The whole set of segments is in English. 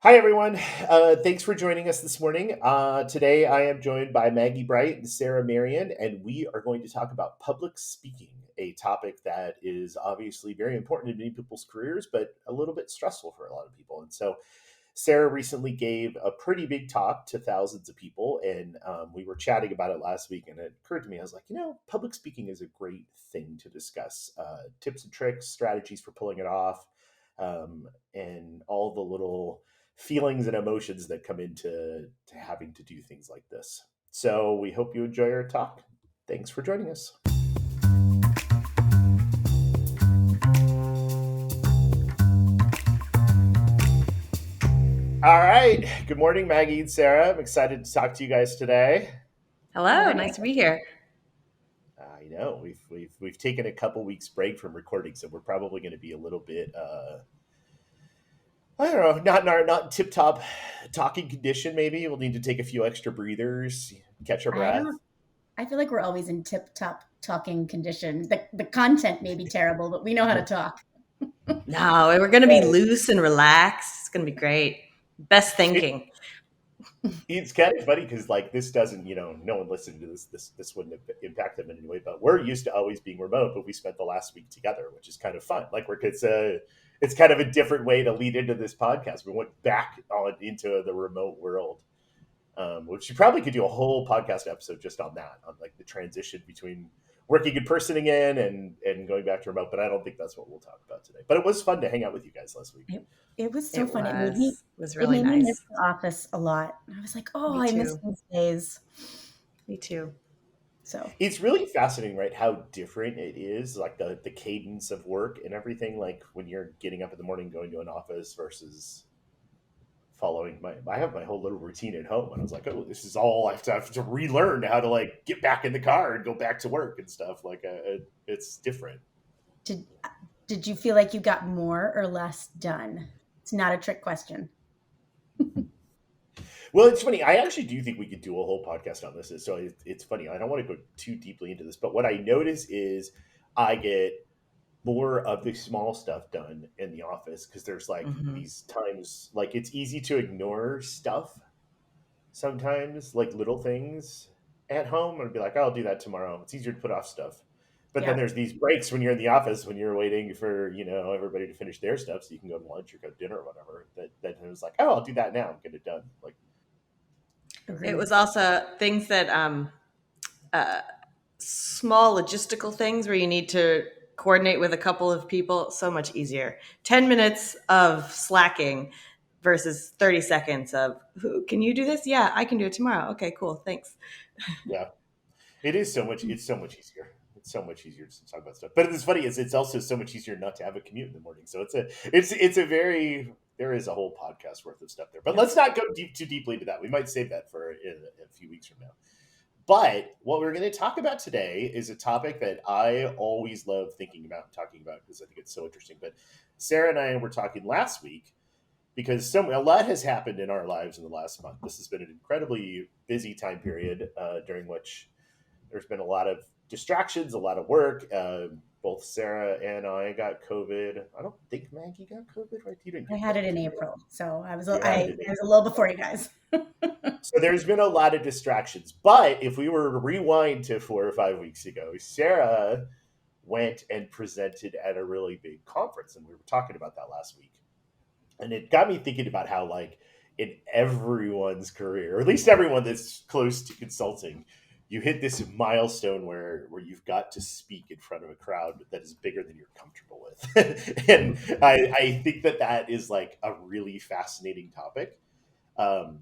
Hi, everyone. Thanks for joining us this morning. Today, I am joined by Maggie Bright and Sarah Marion, and we are going to talk about public speaking, a topic that is obviously very important in many people's careers, but a little bit stressful for a lot of people. And so, Sarah recently gave a pretty big talk to thousands of people, and we were chatting about it last week. And it occurred to me, I was like, public speaking is a great thing to discuss. Tips and tricks, strategies for pulling it off, and all the little feelings and emotions that come into to having to do things like this. So we hope you enjoy our talk. Thanks for joining us. All right. Good morning, Maggie and Sarah. I'm excited to talk to you guys today. Hello, Morning. nice to be here. I know we've taken a couple weeks break from recording, so we're probably going to be a little bit I don't know, not tip top talking condition. Maybe we'll need to take a few extra breathers, catch our I breath. don't I feel like we're always in tip-top talking condition. The content may be terrible, but we know how to talk. No, we're going to be loose and relaxed. It's going to be great. Best thinking. It's kind of funny because like this doesn't, no one listening to this wouldn't have impact them in any way. But we're used to always being remote, but we spent the last week together, which is kind of fun. Like it's kind of a different way to lead into this podcast. We went back on into the remote world, which you probably could do a whole podcast episode just on that, on like the transition between working in person again and going back to remote. But I don't think that's what we'll talk about today. But it was fun to hang out with you guys last week. It was so It fun. was It really made me miss nice. the office a lot. I was like, oh, Me I miss too. those days. Me too. So It's really fascinating, right? How different it is, like the cadence of work and everything. Like when you're getting up in the morning, going to an office versus following my. I have my whole little routine at home, and I was like, oh, this is all I have to relearn how to like get back in the car and go back to work and stuff. Like it's different. did did you feel like you got more or less done? It's not a trick question. Well, it's funny. I actually do think we could do a whole podcast on this. So it's funny. I don't want to go too deeply into this, but what I notice is I get more of the small stuff done in the office because there's like Hmm. these times like it's easy to ignore stuff sometimes, like little things at home and be like, oh, I'll do that tomorrow. It's easier to put off stuff. But then Yeah. there's these breaks when you're in the office when you're waiting for, everybody to finish their stuff so you can go to lunch or go to dinner or whatever. That it was like, oh, I'll do that now and get it done. Like It Agreed. was also things that uh, small logistical things where you need to coordinate with a couple of people. So much easier. 10 minutes of slacking versus 30 seconds of who can you do this? Yeah, I can do it tomorrow. Okay, cool. Thanks. yeah, it is so much. It's so much easier. It's so much easier to talk about stuff. But it's funny is it's also so much easier not to have a commute in the morning. So it's a very there is a whole podcast worth of stuff there. But let's not go too deeply into that. We might save that for a few weeks from now. But what we're going to talk about today is a topic that I always love thinking about and talking about because I think it's so interesting. But Sarah and I were talking last week because a lot has happened in our lives in the last month. This has been an incredibly busy time period during which there's been a lot of distractions, a lot of work. Both Sarah and I got COVID. I don't think Maggie got COVID, right? You didn't I get had it COVID, in did you? April, so You had it in I was a April. little before you guys. So there's been a lot of distractions. But if we were to rewind to 4 or 5 weeks ago, Sarah went and presented at a really big conference, and we were talking about that last week. And it got me thinking about how, like, in everyone's career, or at least everyone that's close to consulting, you hit this milestone where you've got to speak in front of a crowd that is bigger than you're comfortable with. And I think that is like a really fascinating topic. Um,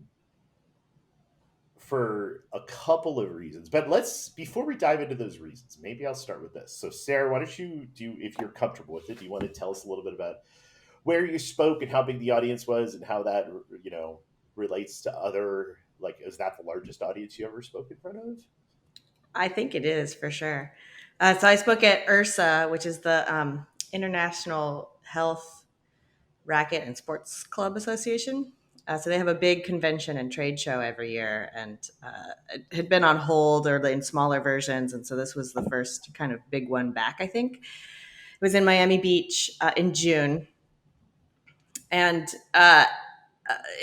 for a couple of reasons. But let's before we dive into those reasons, maybe I'll start with this. So Sarah, why don't you do if you're comfortable with it, do you want to tell us a little bit about where you spoke and how big the audience was and how that relates to other like is that the largest audience you ever spoke in front of? I think it is for sure. So I spoke at IRSA, which is the International Health Racket and Sports Club Association. So they have a big convention and trade show every year, and it had been on hold or in smaller versions, and so this was the first kind of big one back. I think it was in Miami Beach in June, and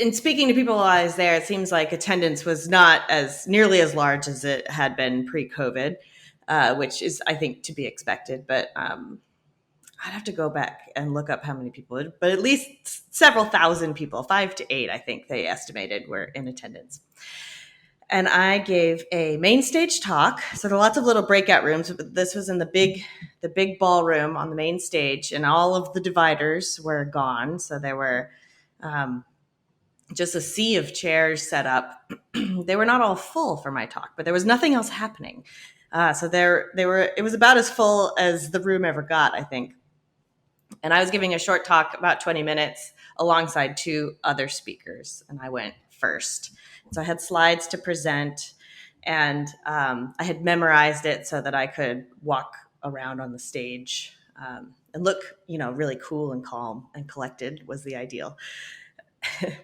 in speaking to people while I was there, it seems like attendance was not as nearly as large as it had been pre-COVID, which is, I think, to be expected. But I'd have to go back and look up how many people, but at least several thousand people, 5 to 8, I think they estimated were in attendance. And I gave a main stage talk. So there are lots of little breakout rooms. But this was in the big ballroom on the main stage, and all of the dividers were gone. So there were just a sea of chairs set up. They were not all full for my talk, but there was nothing else happening. So they were. It was about as full as the room ever got, I think. And I was giving a short talk, about 20 minutes, alongside 2 other speakers, and I went first. So I had slides to present, and I had memorized it so that I could walk around on the stage and look, really cool and calm and collected was the ideal. And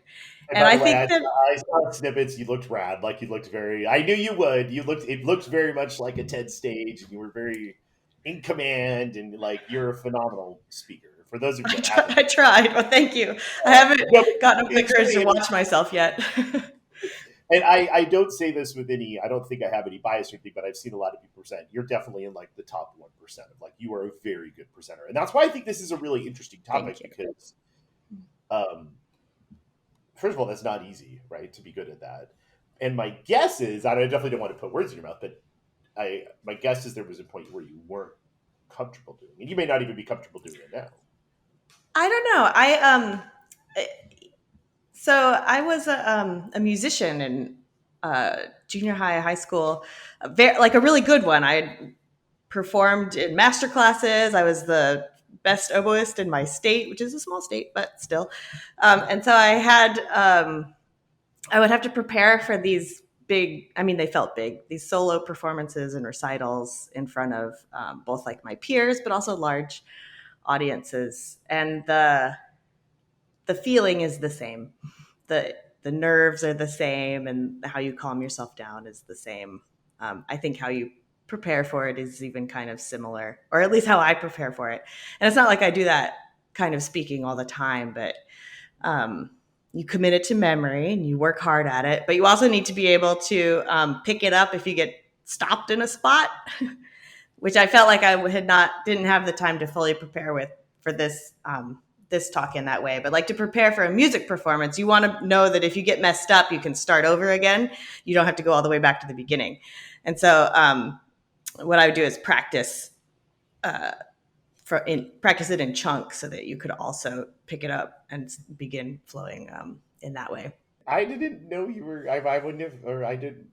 And by I the way, think that I saw snippets. You looked rad. Like you looked very. I knew you would. It looked very much like a TED stage, and you were very in command, and like you're a phenomenal speaker. For those of you that haven't, I tried. Well, thank you. I haven't no, gotten up the it's courage to funny. watch myself yet. And I don't say this with any. I don't think I have any bias or anything, but I've seen a lot of people present. You're definitely in like the top 1% of like you are a very good presenter, and that's why I think this is a really interesting topic Thank you. because. Um, First of all, that's not easy, right? To be good at that. And my guess is, I definitely don't want to put words in your mouth, but my guess is there was a point where you weren't comfortable doing it. You may not even be comfortable doing it now. I don't know. So I was a musician in junior high, high school, like a really good one. I performed in master classes. I was the best oboist in my state, which is a small state, but still. And so I would have to prepare for these big, I mean, they felt big, these solo performances and recitals in front of both like my peers, but also large audiences. And the feeling is the same. The nerves are the same, and how you calm yourself down is the same. I think how you prepare for it is even kind of similar, or at least how I prepare for it. And it's not like I do that kind of speaking all the time, but um, you commit it to memory and you work hard at it. But you also need to be able to pick it up if you get stopped in a spot, which I felt like I didn't have the time to fully prepare with for this talk in that way. But like to prepare for a music performance, you want to know that if you get messed up, you can start over again. You don't have to go all the way back to the beginning. And so what I would do is practice practice it in chunks so that you could also pick it up and begin flowing in that way. I didn't know you were. I wouldn't have, or I didn't.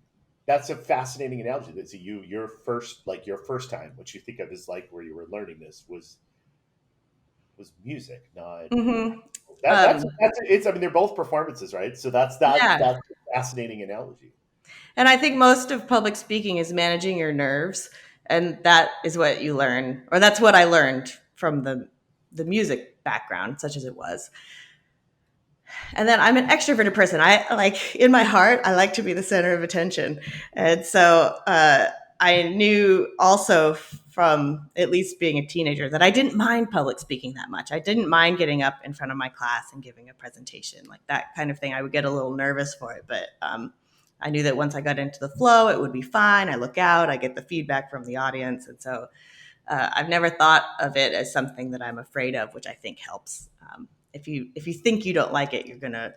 That's a fascinating analogy. That so your first time, what you think of as like where you were learning this was music, not Mm-hmm. that's it's. I mean, they're both performances, right? So Yeah. that's a fascinating analogy. And I think most of public speaking is managing your nerves. And that is what you learn, or that's what I learned from the music background, such as it was. And then I'm an extroverted person. I like in my heart, I like to be the center of attention. And so I knew also from at least being a teenager that I didn't mind public speaking that much. I didn't mind getting up in front of my class and giving a presentation, like that kind of thing. I would get a little nervous for it, but I knew that once I got into the flow, it would be fine. I look out, I get the feedback from the audience. And so I've never thought of it as something that I'm afraid of, which I think helps. If you think you don't like it, you're gonna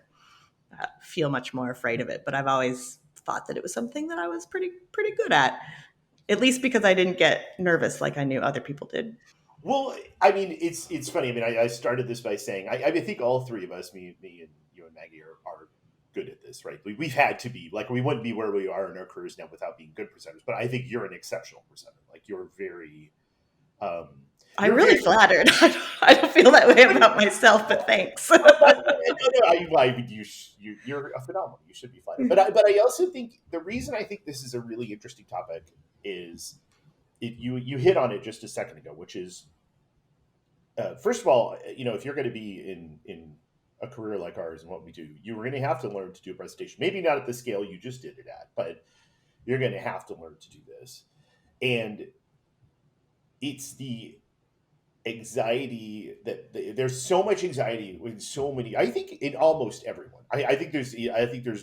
feel much more afraid of it. But I've always thought that it was something that I was pretty good at least because I didn't get nervous like I knew other people did. Well, I mean, it's funny. I mean, I started this by saying I think all three of us, me and you and Maggie, are good at this, right? We've had to be like we wouldn't be where we are in our careers now without being good presenters. But I think you're an exceptional presenter. Like you're very, um, I'm you're really very. flattered. I don't feel that way about myself, but thanks. You're a phenomenal. You should be flattered. But I also think the reason I think this is a really interesting topic is you hit on it just a second ago, which is first of all, if you're going to be in a career like ours and what we do, you're going to have to learn to do a presentation. Maybe not at the scale you just did it at, but you're going to have to learn to do this. And it's anxiety there's so much anxiety with so many. I think in almost everyone. I think there's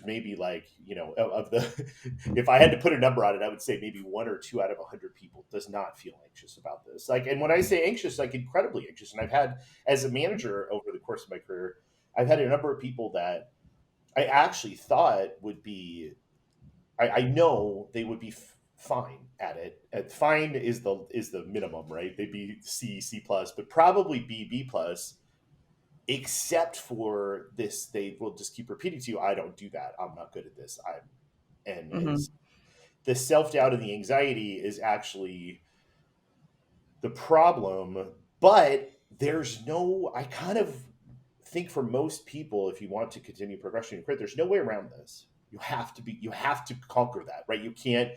maybe like of the if I had to put a number on it, I would say maybe 1 or 2 out of 100 people does not feel anxious about this. Like, and when I say anxious, like incredibly anxious. And I've had as a manager over the course of my career, I've had a number of people that I actually thought would be I know they would be fine at it. And fine is the minimum, right? They'd be C plus, but probably B plus, except for this. They will just keep repeating to you, "I don't do that. I'm not good at this." And Mm-hmm. is the self doubt and the anxiety is actually the problem. But there's no. I kind of think for most people, if you want to continue progression in career, there's no way around this. You have to conquer that, right? You can't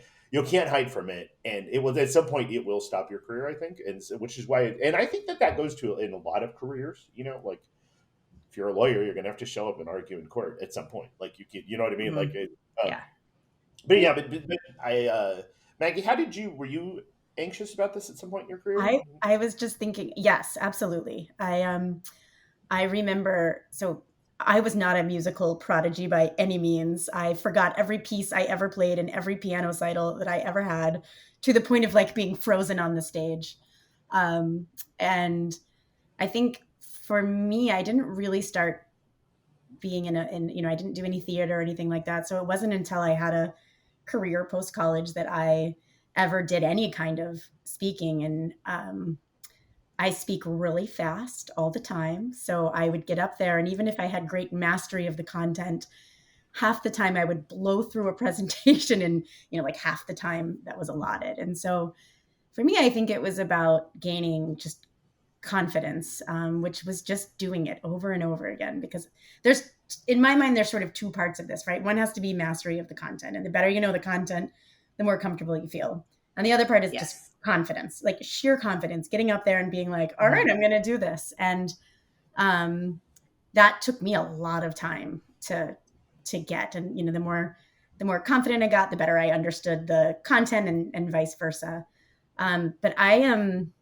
hide from it, and it will at some point it will stop your career, I think, and so, which is why, and I think that goes to in a lot of careers. Like if you're a lawyer, you're going to have to show up and argue in court at some point. Like you know what I mean? Mm-hmm. Like, um, Yeah. but yeah, but I, Maggie, were you anxious about this at some point in your career? I was just thinking, yes, absolutely. I remember, so I was not a musical prodigy by any means. I forgot every piece I ever played and every piano recital that I ever had, to the point of like being frozen on the stage. Um, and I think for me, I didn't really start being I didn't do any theater or anything like that. So it wasn't until I had a career post college that I ever did any kind of speaking. And I speak really fast all the time. So I would get up there, and even if I had great mastery of the content, half the time I would blow through a presentation in, like half the time that was allotted. And so for me, I think it was about gaining just confidence, which was just doing it over and over again. Because in my mind, there's sort of two parts of this, right? One has to be mastery of the content. And the better you know the content, the more comfortable you feel. And the other part is just Yes. confidence, like sheer confidence, getting up there and being like, all right, I'm going to do this. And that took me a lot of time to get. And, the more confident I got, the better I understood the content, and vice versa. But I am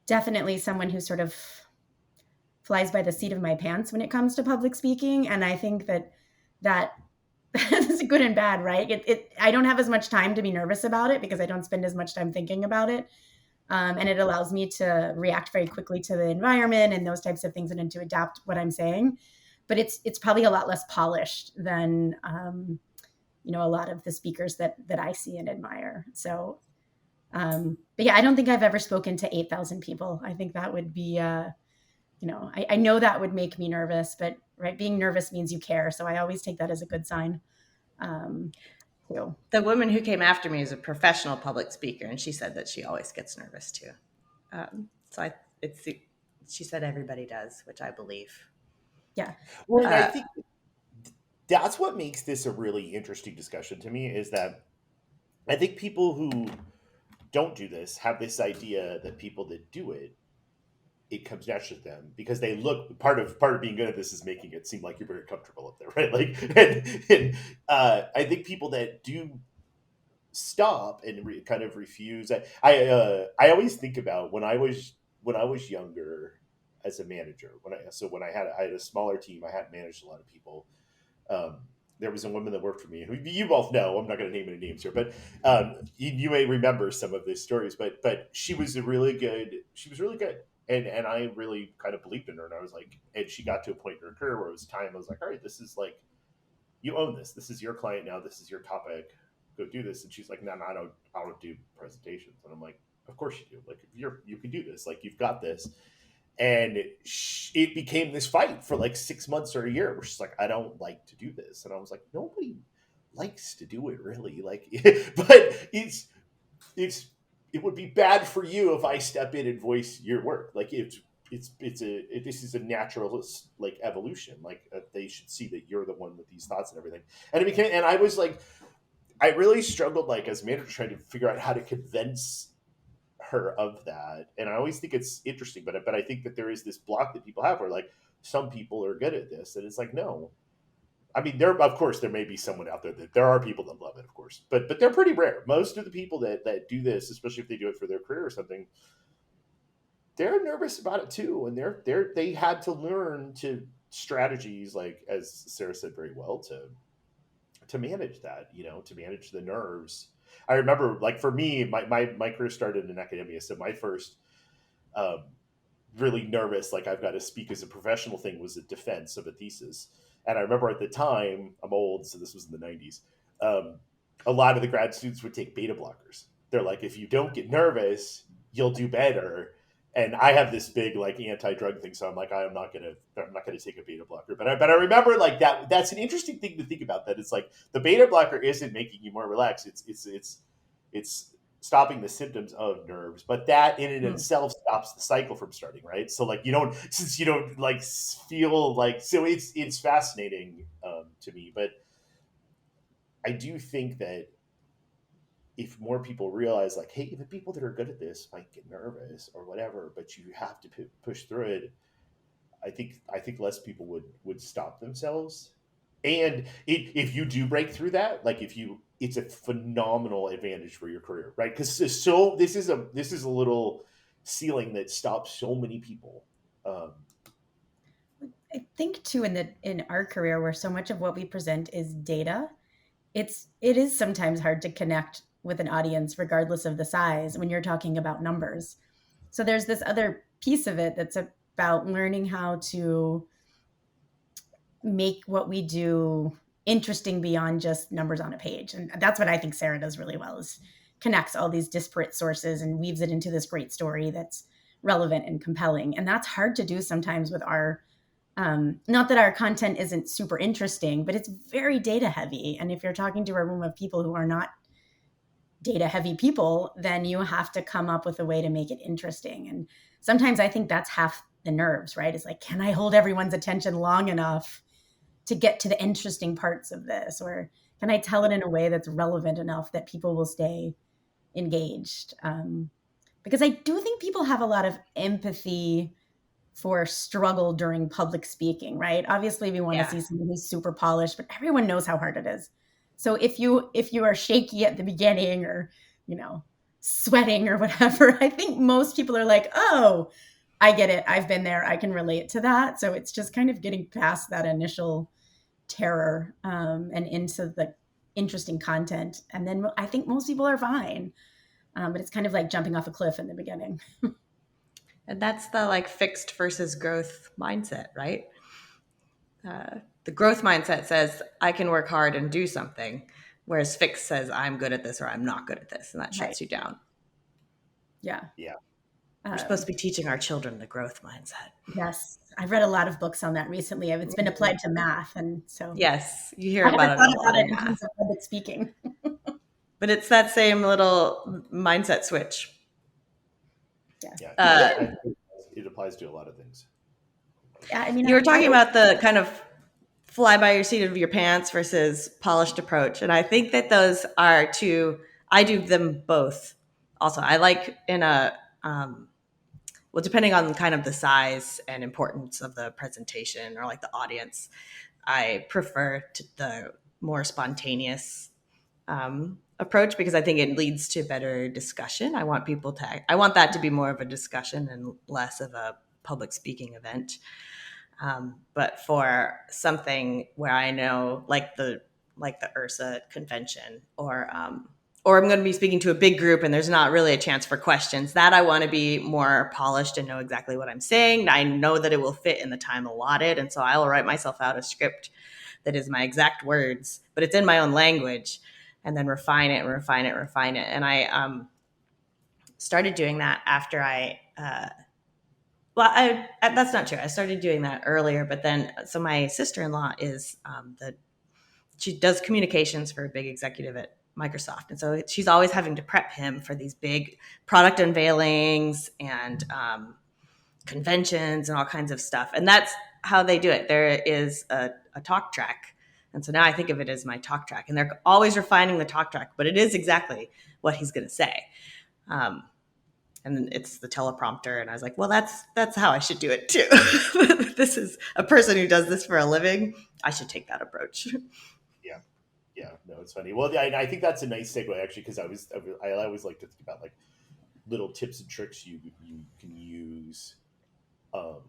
definitely someone who sort of flies by the seat of my pants when it comes to public speaking. And I think that is good and bad, right? I don't have as much time to be nervous about it because I don't spend as much time thinking about it. And it allows me to react very quickly to the environment and those types of things, and then to adapt what I'm saying. But it's probably a lot less polished than a lot of the speakers that I see and admire. So, but yeah, I don't think I've ever spoken to 8,000 people. I think that would be, I know that would make me nervous, but right, being nervous means you care. So I always take that as a good sign. Um, too. The woman who came after me is a professional public speaker, and she said that she always gets nervous too. So she said everybody does, which I believe. Yeah. Well, and I Uh, think that's what makes this a really interesting discussion to me is that I think people who don't do this have this idea that people that do it, it comes naturally to them because they look part of being good at this is making it seem like you're very comfortable up there, right? Like, and I think people that do stop and kind of refuse. I always think about when I was younger as a manager. When I had a smaller team, I had managed a lot of people. Um, there was a woman that worked for me who you both know. I'm not going to name any names here, but you may remember some of these stories. But she was really good. She was really good, and I really kind of believed in her. And I was like, and she got to a point in her career where it was time. I was like, all right, this is like you own this. This is your client now. This is your topic. Go do this. And she's like, no, I don't do presentations. And I'm like, of course you do. Like you can do this. Like you've got this. And it became this fight for like 6 months or a year where she's like, I don't like to do this. And I was like, nobody likes to do it really. Like, but it would be bad for you if I step in and voice your work. Like this is a natural like evolution. Like they should see that you're the one with these thoughts and everything. And it became, and I was like, I really struggled like as a manager trying to figure out how to convince her of that. And I always think it's interesting, but I think that there is this block that people have where like some people are good at this, and it's like no. I mean, of course there may be someone out there that there are people that love it, of course, but they're pretty rare. Most of the people that do this, especially if they do it for their career or something, they're nervous about it too, and they had to learn to strategies, like as Sarah said very well, to manage that, to manage the nerves. I remember, like for me, my career started in academia, so my first um, really nervous, like I've got to speak as a professional thing, was a defense of a thesis. And I remember at the time, I'm old, so this was in the 90s. Um, a lot of the grad students would take beta blockers. They're like, if you don't get nervous, you'll do better. And I have this big like anti-drug thing, so I'm like, I'm not gonna take a beta blocker. But I remember like that's an interesting thing to think about. That it's like the beta blocker isn't making you more relaxed. It's stopping the symptoms of nerves, but that in and of Hmm. itself stops the cycle from starting, right? So like since you don't like feel like, so it's fascinating to me. But I do think that if more people realize like, hey, the people that are good at this might get nervous or whatever, but you have to push through it. I think less people would stop themselves. And if you do break through that, like if you, it's a phenomenal advantage for your career, right? Because this is a little ceiling that stops so many people. Um, I think too in our career where so much of what we present is data, it is sometimes hard to connect with an audience regardless of the size when you're talking about numbers. So there's this other piece of it that's about learning how to make what we do interesting beyond just numbers on a page. And that's what I think Sarah does really well, is connects all these disparate sources and weaves it into this great story that's relevant and compelling. And that's hard to do sometimes with our not that our content isn't super interesting, but it's very data heavy. And if you're talking to a room of people who are not data heavy people, then you have to come up with a way to make it interesting. And sometimes I think that's half the nerves, right? It's like, can I hold everyone's attention long enough to get to the interesting parts of this? Or can I tell it in a way that's relevant enough that people will stay engaged? Because I do think people have a lot of empathy for struggle during public speaking, right? Obviously, we want to Yeah. see someone who's super polished, but everyone knows how hard it is. So if you are shaky at the beginning or, you know, sweating or whatever, I think most people are like, "Oh, I get it. I've been there. I can relate to that." So it's just kind of getting past that initial terror and into the interesting content. And then I think most people are fine. But it's kind of like jumping off a cliff in the beginning. And that's the like fixed versus growth mindset, right? The growth mindset says I can work hard and do something, whereas fixed says I'm good at this or I'm not good at this, and that Right. shuts you down. Yeah. yeah, We're supposed Um, to be teaching our children the growth mindset. Yes, I've read a lot of books on that recently. It's been applied to math, and so Yes, you hear I never about it a thought lot about it in in terms math, of public speaking. but it's that same little mindset switch. Yeah, yeah. Uh, It applies to a lot of things. yeah. I mean, you were I talking about the kind of fly by your seat of your pants versus polished approach, and I think that those are two. I do them both. Also, I like in a well, depending on kind of the size and importance of the presentation or like the audience, I prefer the more spontaneous approach because I think it leads to better discussion. I want that to be more of a discussion and less of a public speaking event. But for something where I know, like the Ursa convention, or I'm going to be speaking to a big group and there's not really a chance for questions, that I want to be more polished and know exactly what I'm saying. I know that it will fit in the time allotted, and so I will write myself out a script that is my exact words, but it's in my own language, and then refine it and refine it and refine it. And I started doing that after that's not true. I started doing that earlier, but then so my sister-in-law is she does communications for a big executive at Microsoft, and so she's always having to prep him for these big product unveilings and conventions and all kinds of stuff. And that's how they do it. There is a talk track, and so now I think of it as my talk track, and they're always refining the talk track, but it is exactly what he's going to say. Um, and it's the teleprompter, and I was like, well, that's how I should do it too. This is a person who does this for a living. I should take that approach. Yeah, yeah. No, it's funny. Well, yeah, I think that's a nice segue actually, because I always like to think about like little tips and tricks you can use um,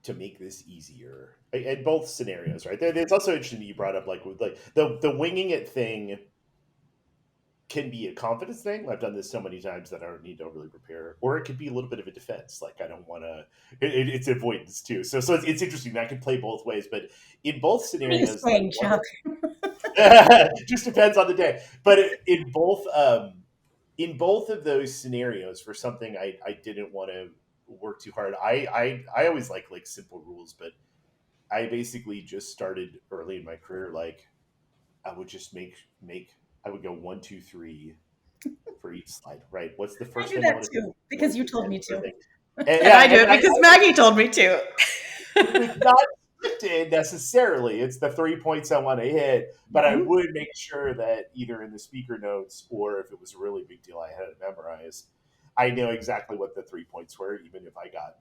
to make this easier in both scenarios, right? It's also interesting that you brought up like with like the winging it thing can be a confidence thing. I've done this so many times that I don't need to overly prepare, or it could be a little bit of a defense. Like I don't want to. It's avoidance too. So it's interesting that can play both ways. But in both What are you scenarios, like saying, Chuck? just depends on the day. But in both of those scenarios, for something I didn't want to work too hard. I always like simple rules, but I basically just started early in my career. Like I would just make I would go 1, 2, 3 for each slide. Right? What's the I first do thing I that want to too do? because you told me to. And, And I yeah, do it because Maggie told me to. it's not scripted necessarily. It's the 3 points I want to hit, but I Mhm. would make sure that either in the speaker notes or if it was a really big deal, I had it memorized. I know exactly what the 3 points were, even if I got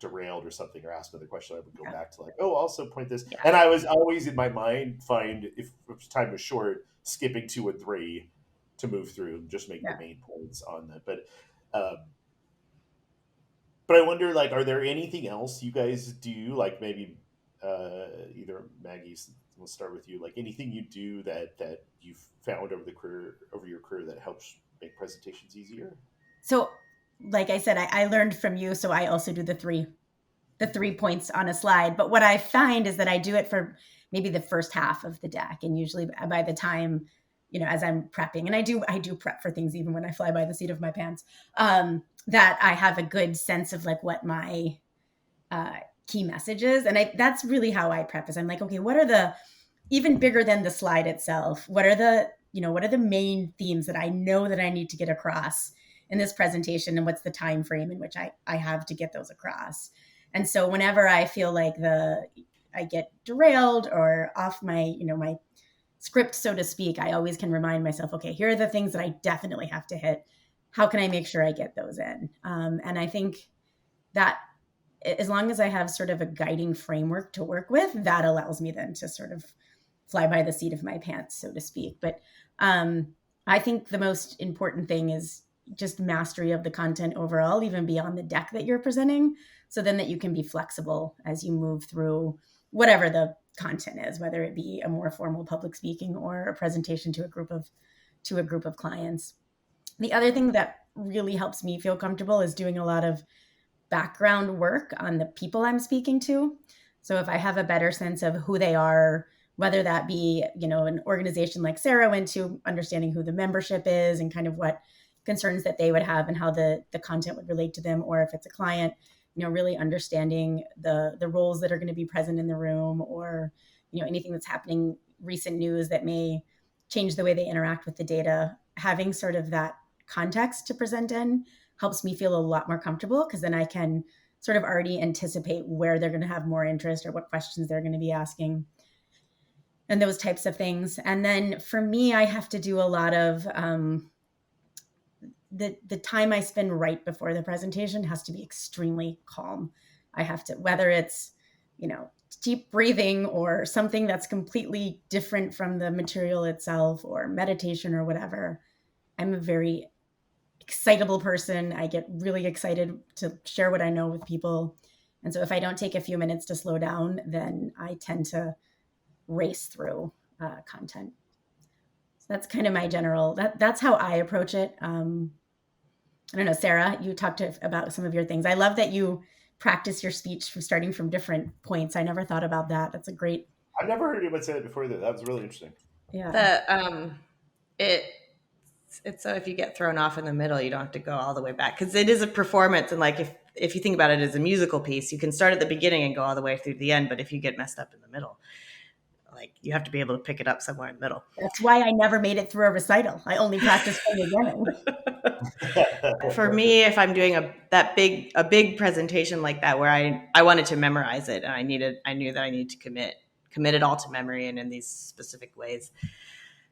derailed or something or asked another question, I would go Yeah. back to like, oh, also point this. Yeah. And I was always in my mind find if time was short, skipping 2 and 3 to move through and just make Yeah. the main points on that. Um, but I wonder, like, are there anything else you guys do? Like maybe either Maggie, we'll start with you. Like anything you do that you've found over your career that helps make presentations easier? So, like I said, I learned from you, so I also do the 3 points on a slide. But what I find is that I do it for maybe the first half of the deck, and usually by the time, as I'm prepping, and I do prep for things even when I fly by the seat of my pants, that I have a good sense of like what my key message is, and that's really how I prep. Is I'm like, okay, what are the even bigger than the slide itself? What are the main themes that I know that I need to get across in this presentation, and what's the time frame in which I have to get those across? And so whenever I feel like I get derailed or off my script, so to speak, I always can remind myself, okay, here are the things that I definitely have to hit. How can I make sure I get those in? And I think that as long as I have sort of a guiding framework to work with, that allows me then to sort of fly by the seat of my pants, so to speak. But I think the most important thing is just mastery of the content overall, even beyond the deck that you're presenting, so then that you can be flexible as you move through whatever the content is, whether it be a more formal public speaking or a presentation to a group of clients. The other thing that really helps me feel comfortable is doing a lot of background work on the people I'm speaking to. So if I have a better sense of who they are, whether that be, an organization like Sarah went to, understanding who the membership is and kind of what concerns that they would have and how the content would relate to them, or if it's a client, really understanding the roles that are going to be present in the room, or, anything that's happening, recent news that may change the way they interact with the data. Having sort of that context to present in helps me feel a lot more comfortable, because then I can sort of already anticipate where they're going to have more interest or what questions they're going to be asking and those types of things. And then for me, I have to do a lot of the time I spend right before the presentation has to be extremely calm. I have to, whether it's, deep breathing or something that's completely different from the material itself, or meditation or whatever. I'm a very excitable person. I get really excited to share what I know with people. And so if I don't take a few minutes to slow down, then I tend to race through content. So that's kind of my that's how I approach it. I don't know, Sarah, you talked about some of your things. I love that you practice your speech from starting from different points. I never thought about that. That's a great, I've never heard anyone say that before. That was really interesting. yeah. It it's so if you get thrown off in the middle, you don't have to go all the way back, because it is a performance. And like if you think about it as a musical piece, you can start at the beginning and go all the way through the end. But if you get messed up in the middle, like you have to be able to pick it up somewhere in the middle. That's why I never made it through a recital. I only practiced from the beginning. For me, if I'm doing a big presentation like that, where I wanted to memorize it, and I knew that I needed to commit it all to memory and in these specific ways.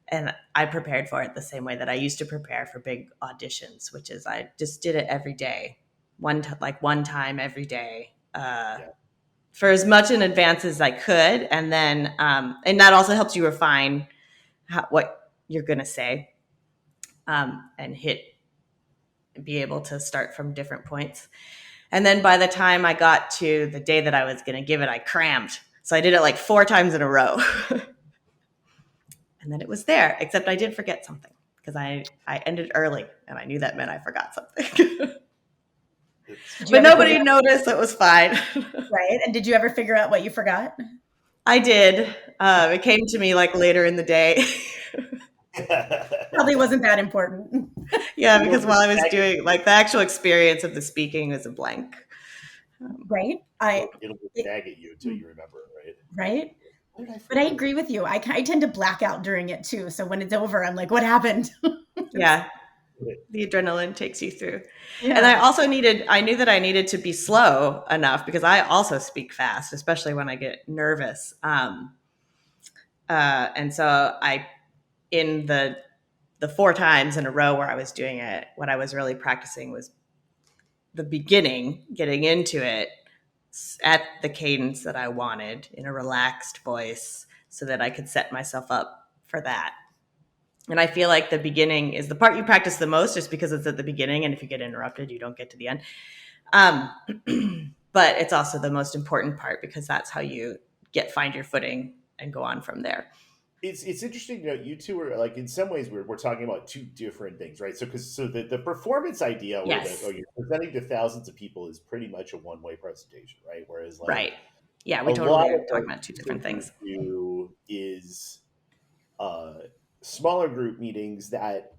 And I prepared for it the same way that I used to prepare for big auditions, which is I just did it every day, one time every day, for as much in advance as I could. And then, and that also helps you refine what you're going to say, and hit be able to start from different points. And then by the time I got to the day that I was going to give it, I crammed. So I did it like 4 times in a row. And then it was there, except I did forget something because I ended early and I knew that meant I forgot something. But nobody noticed. It was fine. Right. And did you ever figure out what you forgot? I did. It came to me like later in the day. Probably wasn't that important. Yeah, because while I was doing like the actual experience of the speaking was a blank. Right. It'll nag at you until you remember it, right? But I agree with you. I tend to black out during it too. So when it's over, I'm like, what happened? Yeah. The adrenaline takes you through. Yeah. And I knew that I needed to be slow enough because I also speak fast, especially when I get nervous. And so in the 4 times in a row where I was doing it, what I was really practicing was the beginning, getting into it at the cadence that I wanted in a relaxed voice so that I could set myself up for that. And I feel like the beginning is the part you practice the most just because it's at the beginning. And if you get interrupted, you don't get to the end. But it's also the most important part because that's how you find your footing and go on from there. It's interesting to note you two are like in some ways we're talking about 2 different things, right? So the performance idea where Yes. you're presenting to thousands of people is pretty much a one-way presentation, right? Whereas like Right. Yeah, we a totally lot are of talking what about 2 different things. do is smaller group meetings that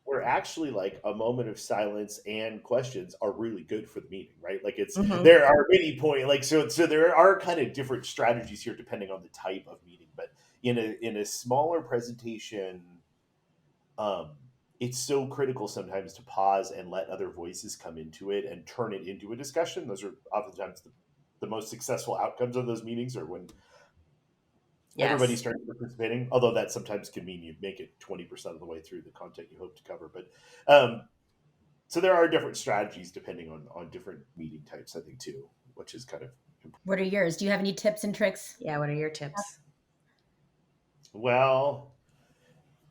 where actually like a moment of silence and questions are really good for the meeting, right? Like there are many point like so there are kind of different strategies here depending on the type of meeting, but in a smaller presentation, um, it's so critical sometimes to pause and let other voices come into it and turn it into a discussion. Those are oftentimes the most successful outcomes of those meetings are when everybody Yes. starts participating, although that sometimes can mean you make it 20% of the way through the content you hope to cover. But so there are different strategies depending on different meeting types, I think, too, which is kind of important. What are yours? Do you have any tips and tricks? Yeah, what are your tips? Well,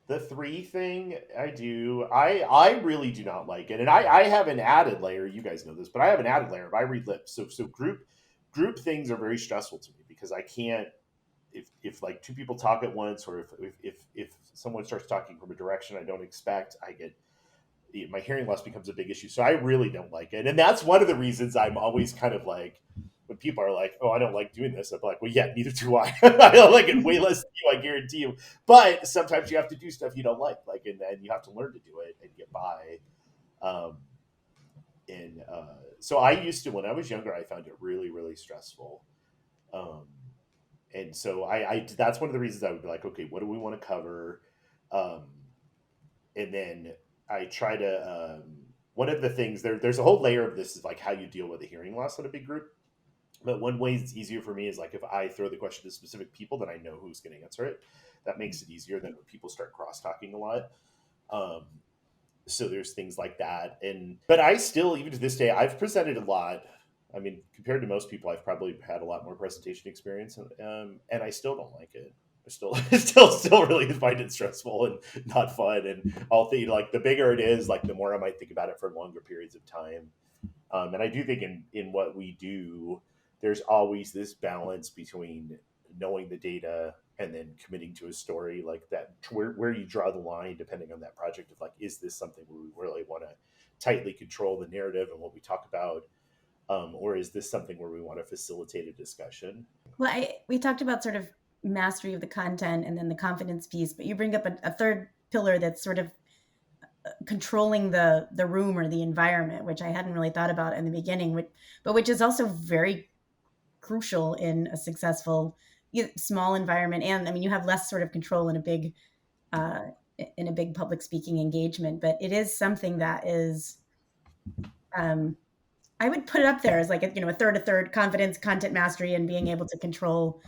the 3 thing I really do not like it. And I have an added layer, you guys know this, but I have an added layer of I read lips. So group things are very stressful to me because I can't if like 2 people talk at once, or if someone starts talking from a direction I don't expect, I get my hearing loss becomes a big issue. So I really don't like it, and that's one of the reasons I'm always kind of like when people are like, "Oh, I don't like doing this," I'm like, "Well, yeah, neither do I. I don't like it way less than you, I guarantee you." But sometimes you have to do stuff you don't like, and then you have to learn to do it and get by. Um, and so I used to when I was younger, I found it really really stressful. Um, and so I that's one of the reasons I would be like, okay, what do we want to cover? Um, and then I try to one of the things there's a whole layer of this is like how you deal with a hearing loss in a big group. But one way it's easier for me is like if I throw the question to specific people, then I know who's going to answer it. That makes it easier than when people start cross talking a lot. Um, so there's things like that, and but I still even to this day I've presented a lot. I mean, compared to most people, I've probably had a lot more presentation experience, and I still don't like it. I still, still really find it stressful and not fun. And I'll think like the bigger it is, like the more I might think about it for longer periods of time. And I do think in what we do, there's always this balance between knowing the data and then committing to a story like that, where you draw the line depending on that project of like, is this something where we really want to tightly control the narrative and what we talk about, or is this something where we want to facilitate a discussion? Well, we talked about sort of mastery of the content and then the confidence piece, but you bring up a third pillar that's sort of controlling the room or the environment, which I hadn't really thought about in the beginning, but which is also very crucial in a successful small environment. And I mean, you have less sort of control uh, in a big public speaking engagement, but it is something that is, I would put it up there as like a third confidence, content mastery, and being able to control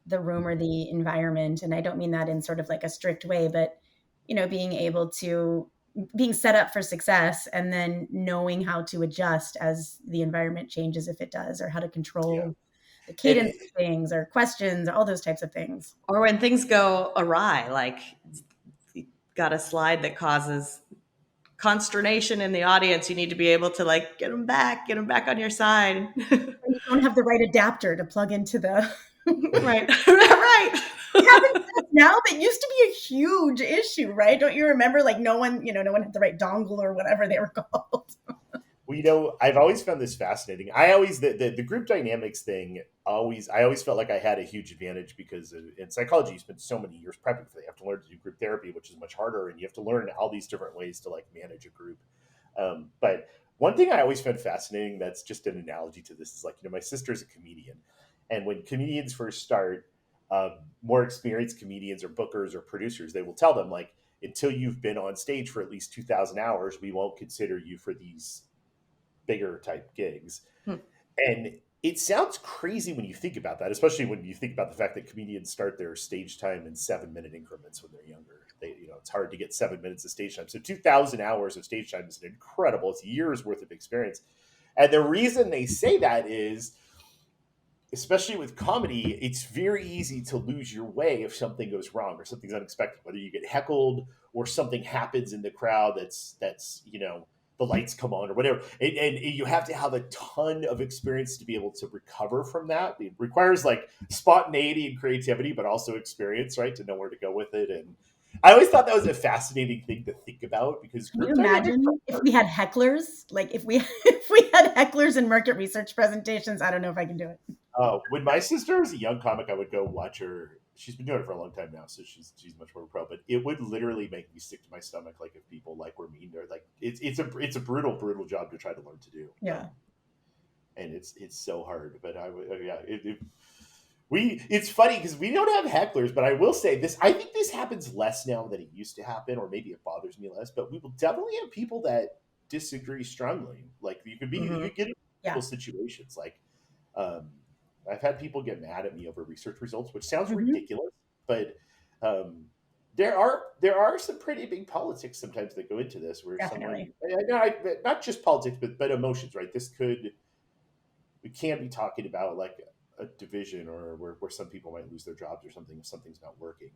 the room or the environment. And I don't mean that in sort of like a strict way, but being able to being set up for success and then knowing how to adjust as the environment changes if it does, or how to control the cadence of things or questions, all those types of things. Or when things go awry, like you got a slide that causes consternation in the audience, you need to be able to like get them back on your side. And you don't have the right adapter to plug into the. Right. Right. It happens now, but used to be a huge issue, right? Don't you remember? Like no one had the right dongle or whatever they were called. Well, I've always found this fascinating. I always the group dynamics thing. I always felt like I had a huge advantage because in psychology, you spend so many years prepping for that. You have to learn to do group therapy, which is much harder, and you have to learn all these different ways to like manage a group. But one thing I always found fascinating, that's just an analogy to this, is like my sister's a comedian, and when comedians first start, more experienced comedians or bookers or producers, they will tell them like, until you've been on stage for at least 2,000 hours, we won't consider you for these bigger type gigs. And it sounds crazy when you think about that, especially when you think about the fact that comedians start their stage time in 7-minute increments when they're younger. It's hard to get 7 minutes of stage time. So 2,000 hours of stage time is incredible. It's years worth of experience. And the reason they say that is, especially with comedy, it's very easy to lose your way if something goes wrong or something's unexpected, whether you get heckled or something happens in the crowd that's the lights come on or whatever. And you have to have a ton of experience to be able to recover from that. It requires like spontaneity and creativity, but also experience, right? To know where to go with it. And I always thought that was a fascinating thing to think about, because Can you imagine if we had hecklers? Like if we had hecklers in market research presentations, I don't know if I can do it. When my sister was a young comic, I would go watch her. She's been doing it for a long time now, so she's much more pro. But it would literally make me sick to my stomach, like if people like were mean, or like it's a brutal job to try to learn to do. Yeah, and it's so hard. But it's funny because we don't have hecklers. But I will say this: I think this happens less now than it used to happen, or maybe it bothers me less. But we will definitely have people that disagree strongly. Like you could get in people situations like. I've had people get mad at me over research results, which sounds ridiculous, but there are some pretty big politics sometimes that go into this. Where definitely. not just politics, but emotions, right? We can be talking about like a division, or where some people might lose their jobs or something if something's not working.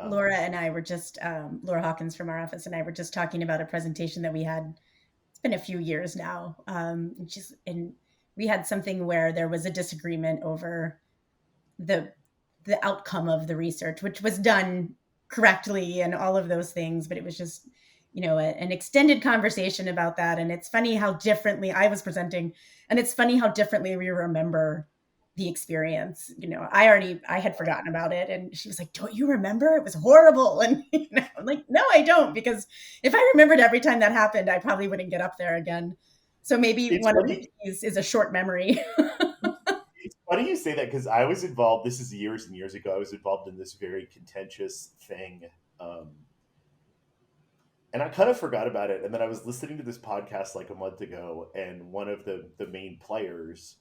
Laura and I were just Laura Hawkins from our office and I were just talking about a presentation that we had. It's been a few years now, and we had something where there was a disagreement over the outcome of the research, which was done correctly and all of those things, but it was just an extended conversation about that. And it's funny how differently I was presenting, and it's funny how differently we remember the experience. I had forgotten about it, and she was like, don't you remember? It was horrible. And I'm like, no, I don't, because if I remembered every time that happened, I probably wouldn't get up there again. So maybe one of these is a short memory. It's funny you say that, because I was involved, this is years and years ago, I was involved in this very contentious thing. And I kind of forgot about it. And then I was listening to this podcast like a month ago, and one of the main players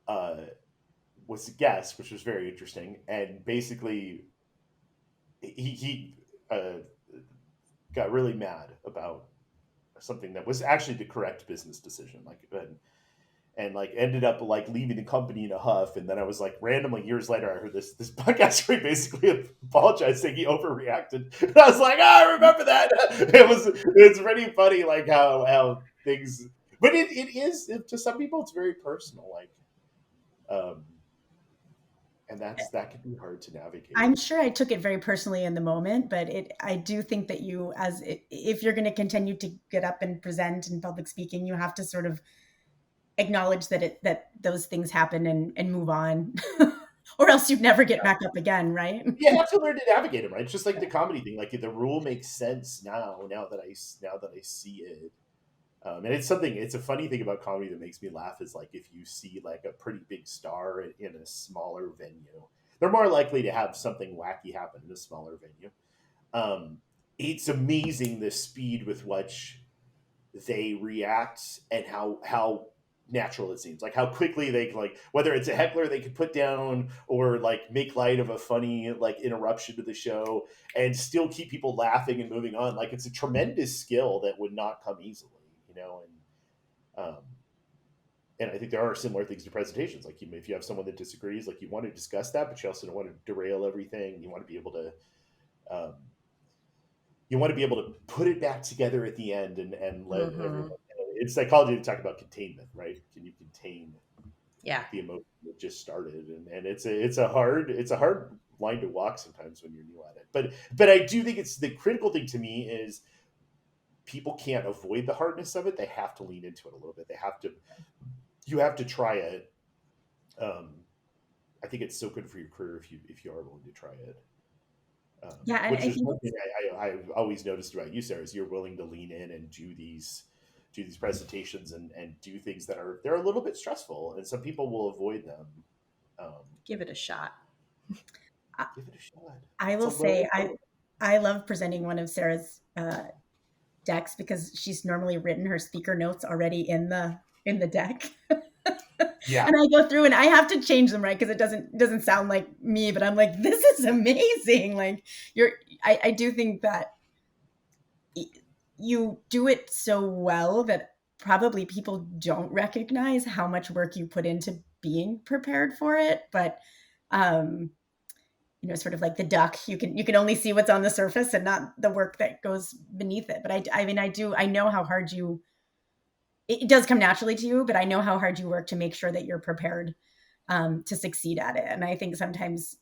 was a guest, which was very interesting. And basically, he got really mad about something that was actually the correct business decision, and like ended up like leaving the company in a huff. And then I was like, randomly years later, I heard this podcast where he basically apologized, saying he overreacted. And I was like, I remember that. It's pretty funny, like how things, but it is, to some people it's very personal, like and that can be hard to navigate. I'm sure I took it very personally in the moment, but I do think that if you're going to continue to get up and present in public speaking, you have to sort of acknowledge that those things happen and move on, or else you'd never get back up again, right? You have to learn to navigate them, right? It's just like the comedy thing. Like the rule makes sense now that I see it. And it's a funny thing about comedy that makes me laugh is like if you see like a pretty big star in a smaller venue, they're more likely to have something wacky happen in a smaller venue. It's amazing the speed with which they react and how natural it seems, like how quickly they like, whether it's a heckler they could put down or like make light of a funny like interruption to the show and still keep people laughing and moving on. Like it's a tremendous skill that would not come easily, and I think there are similar things to presentations. Like if you have someone that disagrees, like you want to discuss that, but you also don't want to derail everything. You want to be able to you want to be able to put it back together at the end and let Mm-hmm. everyone. In psychology, to talk about containment, right? Can you contain Yeah. the emotion that just started? And it's a hard line to walk sometimes when you're new at it. But I do think it's the critical thing to me is people can't avoid the hardness of it. They have to lean into it a little bit. You have to try it. Um, I think it's so good for your career if you are willing to try it. Yeah, and Which I is think one thing I've always noticed about you, Sarah, is you're willing to lean in and do these presentations and do things that they're a little bit stressful, and some people will avoid them. Um, Give it a shot. I, Give it a shot. I It's a will say little, I love presenting one of Sarah's decks because she's normally written her speaker notes already in the deck. yeah, And I go through and I have to change them, right? Because it doesn't sound like me, but I'm like, this is amazing. Like I do think that you do it so well that probably people don't recognize how much work you put into being prepared for it. But um, sort of like the duck, you can only see what's on the surface and not the work that goes beneath it. But I mean, I know how hard it does come naturally to you, but I know how hard you work to make sure that you're prepared to succeed at it. And I think sometimes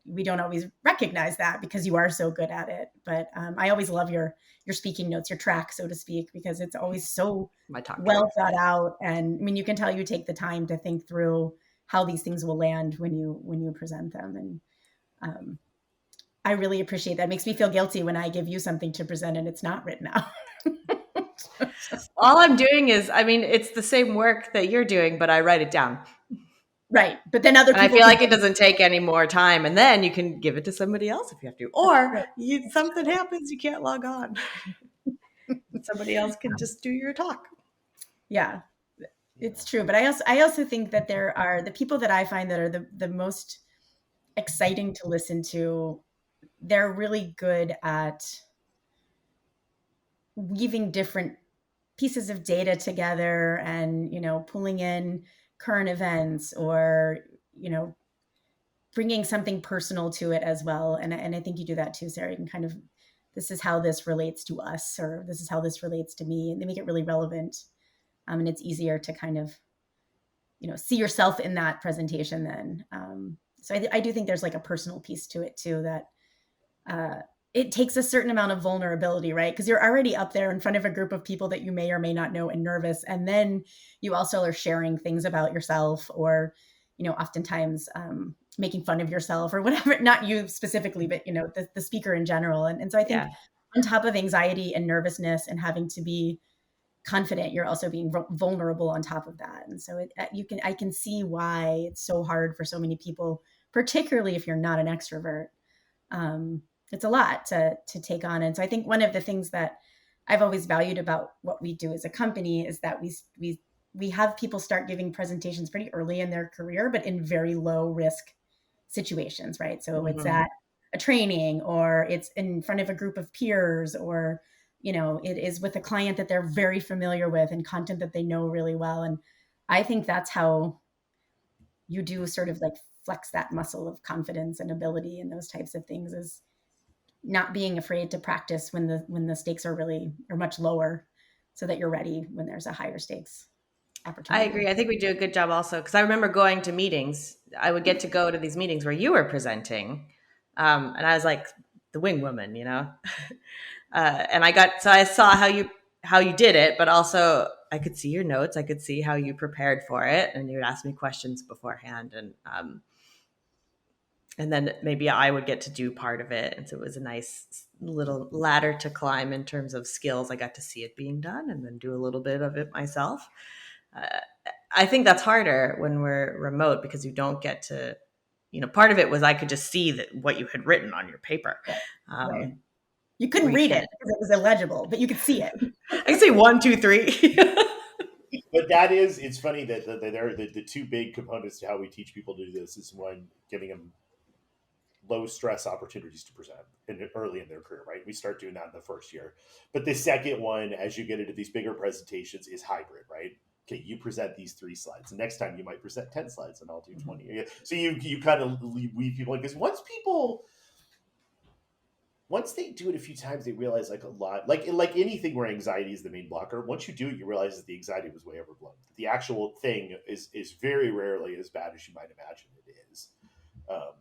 we don't always recognize that because you are so good at it. But I always love your speaking notes, your track, so to speak, because it's always so My talk well track. thought out. And I mean, you can tell you take the time to think through how these things will land when you present them. And um, I really appreciate that. It makes me feel guilty when I give you something to present and it's not written out. All I'm doing is, I mean, it's the same work that you're doing, but I write it down. Right. But then other And I people feel can like it doesn't take any more time. And then you can give it to somebody else if you have to. Or right. something happens, you can't log on. Somebody else can just do your talk. Yeah. yeah, It's true, but I also think that there are the people that I find that are the most exciting to listen to. They're really good at weaving different pieces of data together and pulling in current events or you know bringing something personal to it as well. And I think you do that too, Sarah. You can kind of, this is how this relates to us, or this is how this relates to me, and they make it really relevant. And it's easier to kind of see yourself in that presentation then. So I do think there's like a personal piece to it too, that uh, it takes a certain amount of vulnerability, right? Because you're already up there in front of a group of people that you may or may not know and nervous. And then you also are sharing things about yourself or, oftentimes making fun of yourself or whatever, not you specifically, but, the speaker in general. And so I think Yeah. on top of anxiety and nervousness and having to be confident, you're also being vulnerable on top of that. And so I can see why it's so hard for so many people, particularly if you're not an extrovert. Um, it's a lot to take on. And so I think one of the things that I've always valued about what we do as a company is that we have people start giving presentations pretty early in their career, but in very low risk situations, right? So it's Mm-hmm. at a training or it's in front of a group of peers or it is with a client that they're very familiar with and content that they know really well. And I think that's how you do sort of like flex that muscle of confidence and ability and those types of things, is not being afraid to practice when the stakes are much lower, so that you're ready when there's a higher stakes I opportunity. agree. I think we do a good job also because I remember going to meetings. I would get to go to these meetings where you were presenting, and I was like the wing woman, and I saw how you did it, but also I could see your notes. I could see how you prepared for it, and you would ask me questions beforehand, and then maybe I would get to do part of it, and so it was a nice little ladder to climb in terms of skills. I got to see it being done, and then do a little bit of it myself. Uh, I think that's harder when we're remote because you don't get to, part of it was I could just see what you had written on your paper. Right. Right. Um, You where couldn't you read it can't, because it was illegible, but you could see it. I can say 1, 2, 3. but that is, it's funny that the two big components to how we teach people to do this is one, giving them low stress opportunities to present early in their career, right? We start doing that in the first year. But the second one, as you get into these bigger presentations, is hybrid, right? Okay, you present these 3 slides. The next time you might present 10 slides and I'll do 20. So you kind of weave people in, because once once they do it a few times, they realize like a lot, like anything where anxiety is the main blocker. Once you do it, you realize that the anxiety was way overblown. The actual thing is very rarely as bad as you might imagine it is. Um,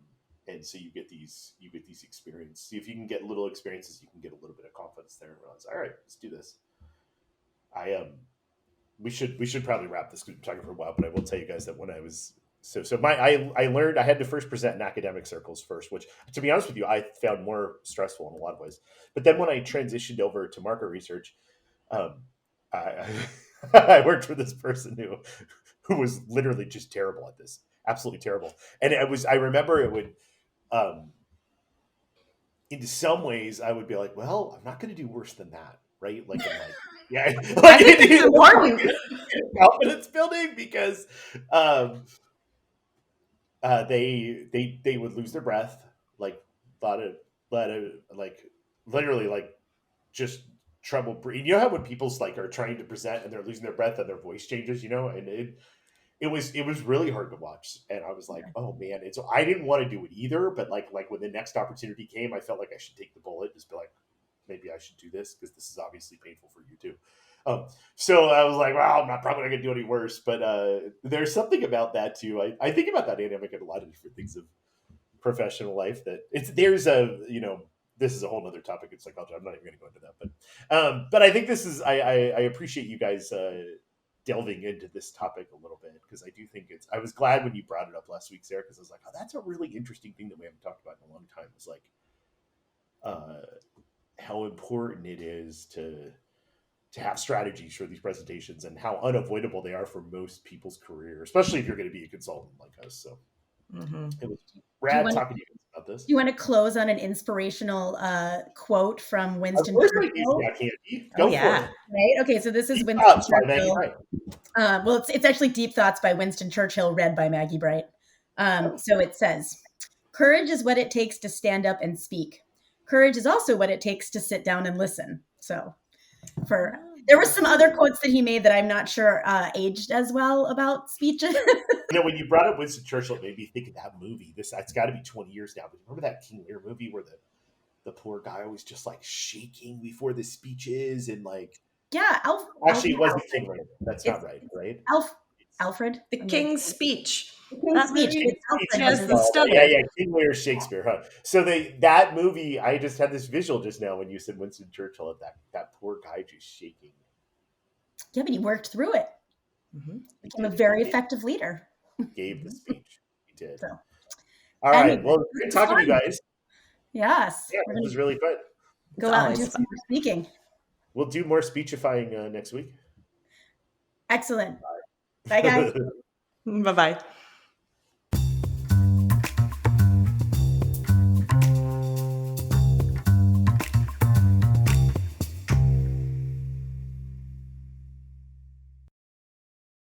and so you get these experiences. See if you can get little experiences, you can get a little bit of confidence there and realize, all right, let's do this. I we should probably wrap this. We've been talking for a while, but I will tell you guys that when I was I learned I had to first present in academic circles first, which to be honest with you, I found more stressful in a lot of ways. But then when I transitioned over to market research, um, I I worked for this person who was literally just terrible at this, absolutely terrible. And I remember it would um, in some ways I would be like, well, I'm not going to do worse than that, right? Like I'm like, yeah, I like think it's important. confidence building because um, they would lose their breath, like lot of like literally like just trouble breathing. You know how when people's like are trying to present and they're losing their breath and their voice changes, and it was really hard to watch, and I was like, oh man, it's I didn't want to do it either, but like when the next opportunity came, I felt like I should take the bullet, just be like, maybe I should do this because this is obviously painful for you too. So I was like, well, I'm not probably not gonna do any worse, but there's something about that too. I think about that dynamic in a lot of different things of professional life that there's a this is a whole other topic in psychology. I'm not even going to go into that, but I think this is I appreciate you guys delving into this topic a little bit because I do think I was glad when you brought it up last week, Sarah, because I was like, oh, that's a really interesting thing that we haven't talked about in a long time. It's like how important it is to have strategies for these presentations and how unavoidable they are for most people's career, especially if you're going to be a consultant like us. So it was rad talking to you about this. Do you want to close on an inspirational quote from Of Winston course I do. Churchill? Yeah, Candy. Go for it. Right? Okay, so this is Deep Winston Thoughts by Maggie Churchill. Bright. Well, it's actually Deep Thoughts by Winston Churchill, read by Maggie Bright. So it says, courage is what it takes to stand up and speak. Courage is also what it takes to sit down and listen. So there were some other quotes that he made that I'm not sure aged as well about speeches. When you brought up Winston Churchill, it made me think of that movie. It's got to be 20 years now. But remember that King Lear movie where the poor guy was just like shaking before the speeches and like yeah, actually it wasn't King Lear. That's not right, right? Alfred, the King's Speech. King's Speech. It's Alfred. Yeah, King Lear Shakespeare, huh? So that movie, I just had this visual just now when you said Winston Churchill of that poor guy just shaking. Yeah, but he worked through it. Mm-hmm. Became a very effective leader. Gave the speech. He did. So, all right. Well, good talking to you guys. Yes. Yeah, it was really fun. Go out and do some more speaking. We'll do more speechifying next week. Excellent. Bye guys. Bye-bye.